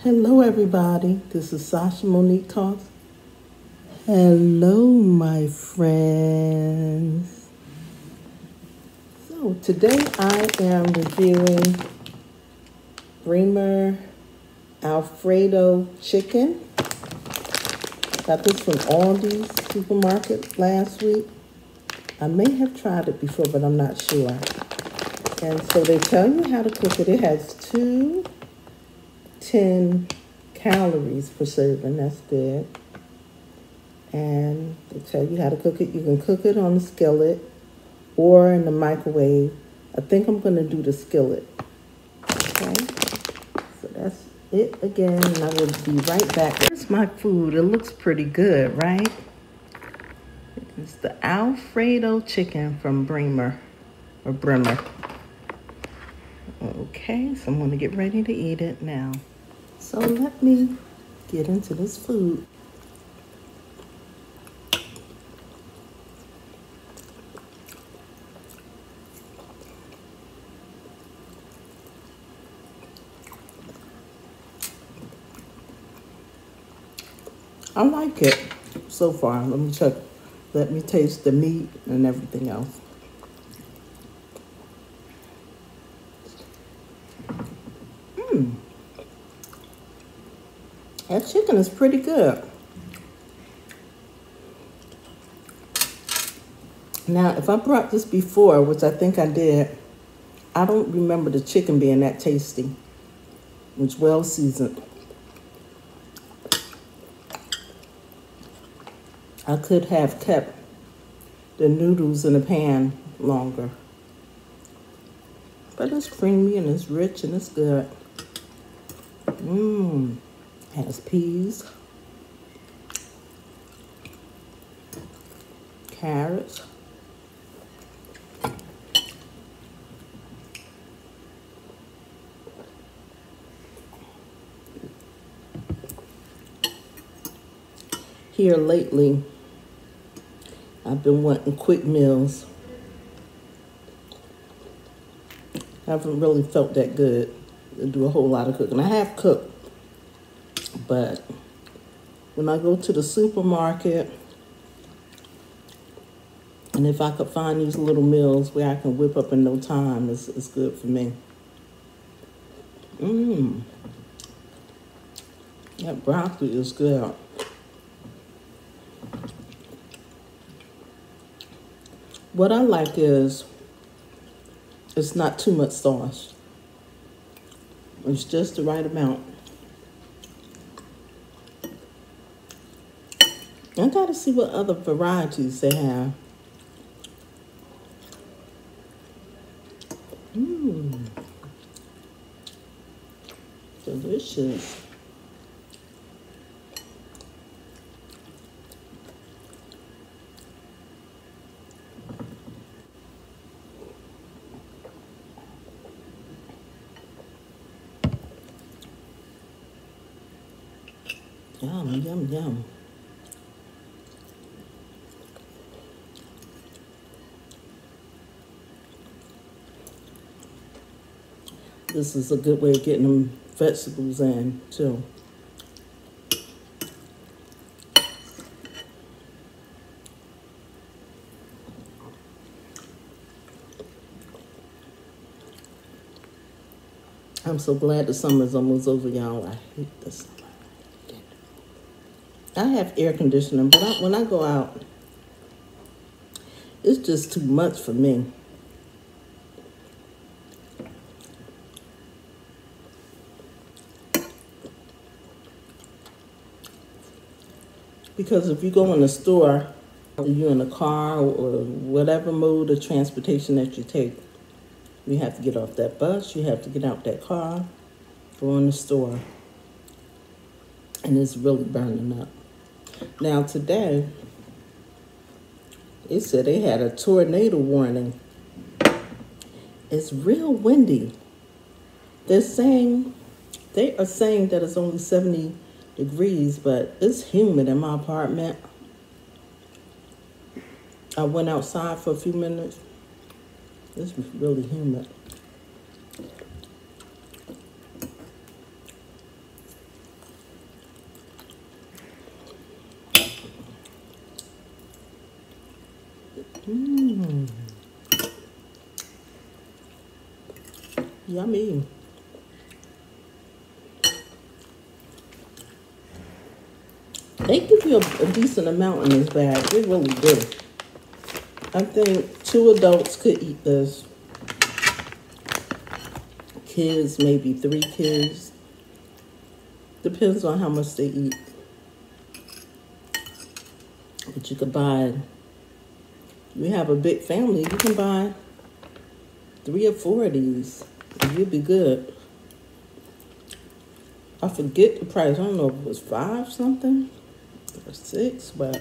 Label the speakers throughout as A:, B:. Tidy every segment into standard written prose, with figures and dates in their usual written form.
A: Hello everybody, this is Sashamoniquetalks. Hello my friends. So today I am reviewing Bremer Alfredo chicken. Got this from Aldi's supermarket last week. I may have tried it before, but I'm not sure. And so they tell you how to cook it. It has 210 calories per serving. That's good. And they tell you how to cook it. You can cook it on the skillet or in the microwave. I think I'm going to do the skillet. Okay. So that's it again. And I will be right back. Here's my food. It looks pretty good, right? It's the Alfredo chicken from Bremer. Okay, so I'm going to get ready to eat it now. So let me get into this food. I like it so far. Let me check. Let me taste the meat and everything else. That chicken is pretty good. Now, if I brought this before, which I think I did, I don't remember the chicken being that tasty. It's well seasoned. I could have kept the noodles in the pan longer. But it's creamy and it's rich and it's good. Has peas, carrots, here lately I've been wanting quick meals. I haven't really felt that good to do a whole lot of cooking. I have cooked, but when I go to the supermarket, and if I could find these little meals where I can whip up in no time, it's good for me. That broccoli is good. What I like is it's not too much sauce. It's just the right amount. I gotta see what other varieties they have. Delicious. Yum, yum, yum. This is a good way of getting them vegetables in, too. I'm so glad the summer's almost over, y'all. I hate the summer. I have air conditioning, but when I go out, it's just too much for me. Because if you go in the store, or you're in a car or whatever mode of transportation that you take, you have to get off that bus, you have to get out that car, go in the store, and it's really burning up. Now today, it said they had a tornado warning. It's real windy. They are saying that it's only 70 degrees, but it's humid in my apartment. I went outside for a few minutes. It's really humid. Mmm. Yummy. They give you a decent amount in this bag. They really do. I think 2 adults could eat this. Kids, maybe 3 kids. Depends on how much they eat. But you could buy, if you have a big family, you can buy 3 or 4 of these. And you'll be good. I forget the price. I don't know if it was 5 something or 6, but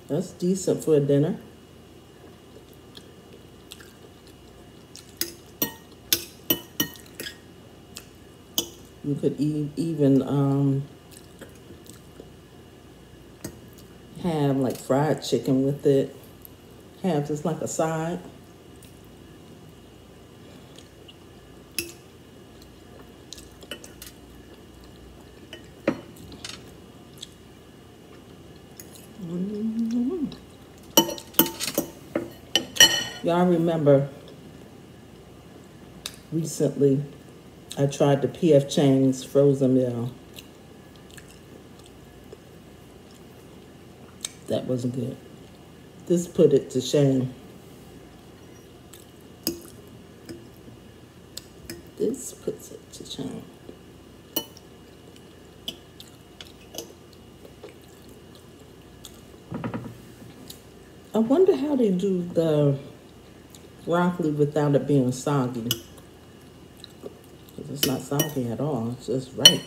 A: that's decent for a dinner. You could even have like fried chicken with it. Have just like a side. Y'all remember recently I tried the P.F. Chang's frozen meal. That wasn't good. This put it to shame. This puts it to shame. I wonder how they do the broccoli without it being soggy. Because it's not soggy at all. It's just right.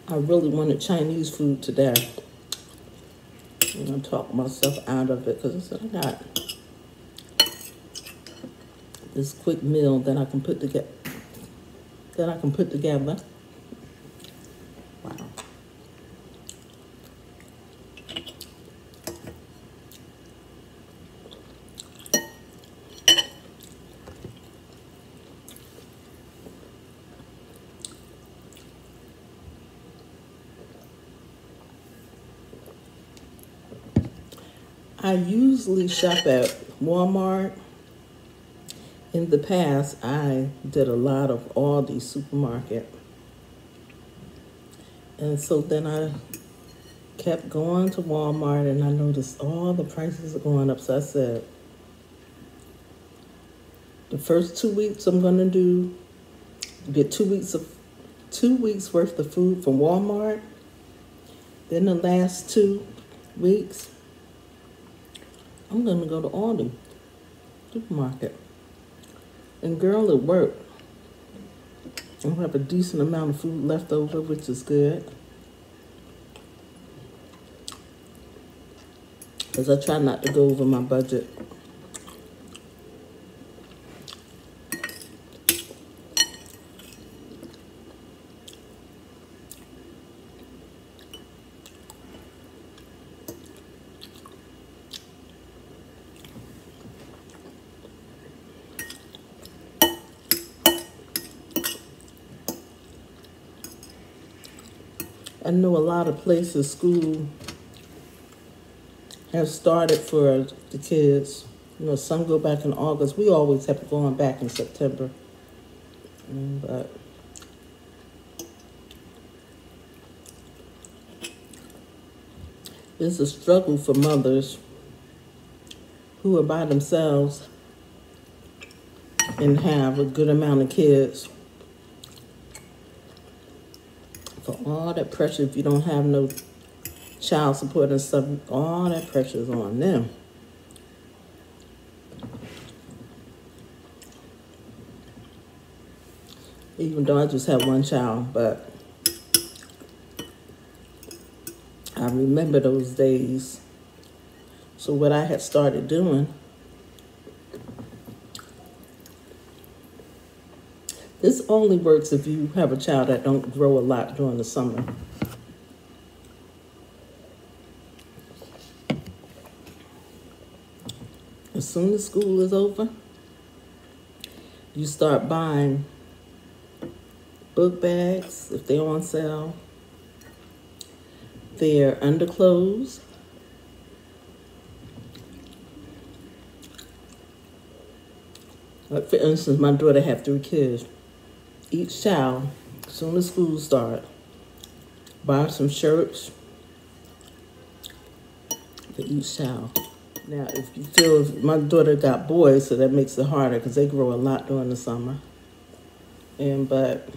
A: I really wanted Chinese food today. I'm going to talk myself out of it because I said I got this quick meal that I can put together. Wow. I usually shop at Walmart. In the past, I did a lot of Aldi supermarket. And so then I kept going to Walmart and I noticed all the prices are going up. So I said, the first 2 weeks I'm gonna get 2 weeks worth of food from Walmart. Then the last 2 weeks, I'm gonna go to Aldi supermarket. And girl, it worked. I have a decent amount of food left over, which is good. Because I try not to go over my budget. I know a lot of places, school have started for the kids. You know, some go back in August. We always have to go on back in September. But it's a struggle for mothers who are by themselves and have a good amount of kids. For all that pressure, if you don't have no child support and stuff, all that pressure is on them. Even though I just have one child, but I remember those days. So what I had started doing, this only works if you have a child that don't grow a lot during the summer. As soon as school is over, you start buying book bags if they're on sale, their underclothes, like for instance, my daughter have 3 kids. Each child, as soon as school start, buy some shirts for each child. Now, if you feel, my daughter got boys, so that makes it harder because they grow a lot during the summer. But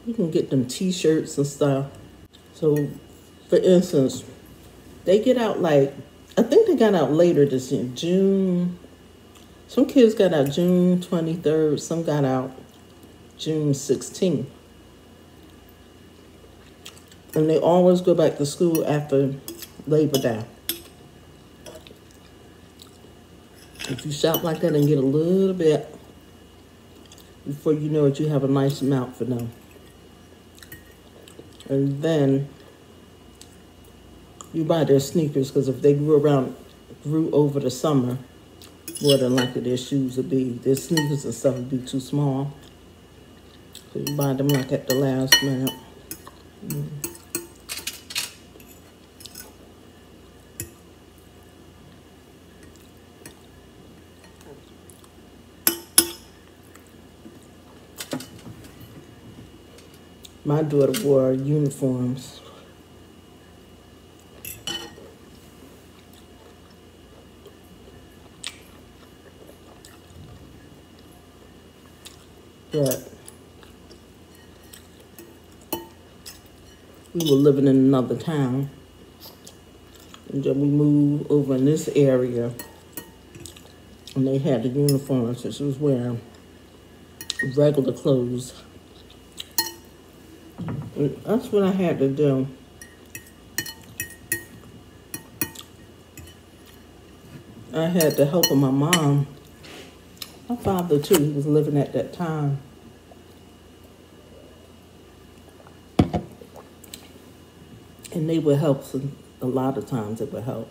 A: you can get them t-shirts and stuff. So, for instance, they get out like, I think they got out later this year, June. Some kids got out June 23rd, some got out June 16th. And they always go back to school after Labor Day. If you shop like that and get a little bit, before you know it, you have a nice amount for them. And then you buy their sneakers, because if they grew over the summer, more than likely their shoes would be, their sneakers and stuff would be too small. So you buy them like at the last minute. My daughter wore uniforms. But we were living in another town. And then we moved over in this area. And they had the uniforms, so she was wearing regular clothes. And that's what I had to do. I had to help my mom. My father, too, he was living at that time. And they would help, a lot of times it would help.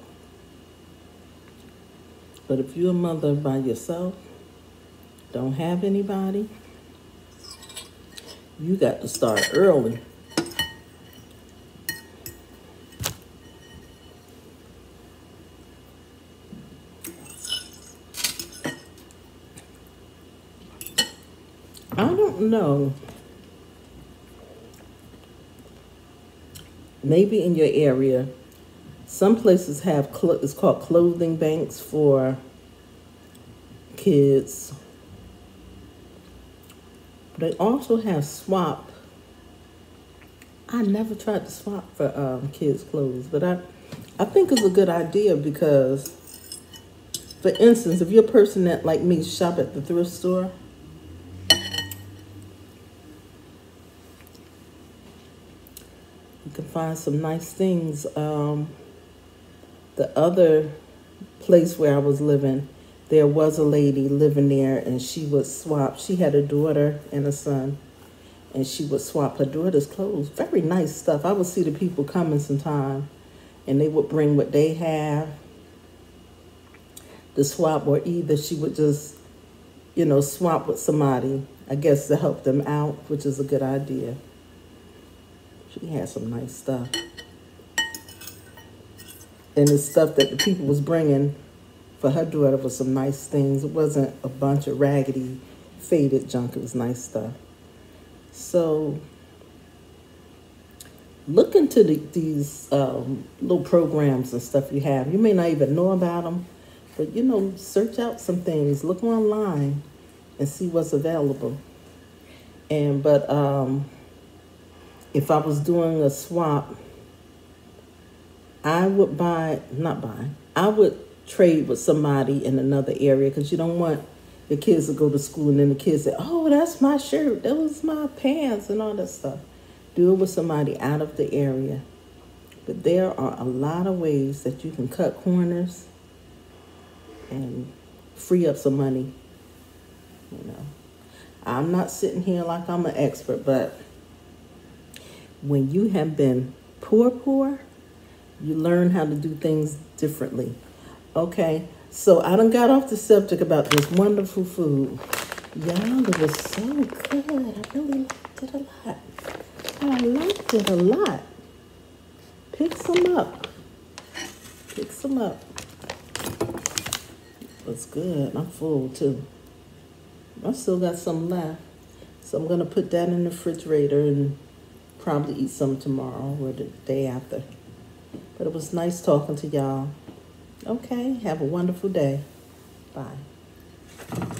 A: But if you're a mother by yourself, don't have anybody, you got to start early. I don't know. Maybe in your area, some places have, it's called clothing banks for kids. They also have swap. I never tried to swap for kids' clothes, but I think it's a good idea because, for instance, if you're a person that, like me, shop at the thrift store, you can find some nice things. The other place where I was living, there was a lady living there, and she would swap. She had a daughter and a son, and she would swap her daughter's clothes. Very nice stuff. I would see the people coming sometime, and they would bring what they have to swap, or either she would just, swap with somebody, I guess, to help them out, which is a good idea. She had some nice stuff. And the stuff that the people was bringing for her daughter was some nice things. It wasn't a bunch of raggedy, faded junk. It was nice stuff. So look into these little programs and stuff you have. You may not even know about them, but, search out some things. Look online and see what's available. But if I was doing a swap, I would I would trade with somebody in another area, because you don't want the kids to go to school and then the kids say, oh, that's my shirt, that was my pants, and all that stuff. Do it with somebody out of the area. But there are a lot of ways that you can cut corners and free up some money. I'm not sitting here like I'm an expert, but when you have been poor, you learn how to do things differently. Okay, So I done got off the subject about this wonderful food. Y'all, it was so good. I really liked it a lot. I liked it a lot. Pick some up. Pick some up. It's good. I'm full too. I still got some left. So I'm going to put that in the refrigerator and probably eat some tomorrow or the day after. But it was nice talking to y'all. Okay, have a wonderful day. Bye.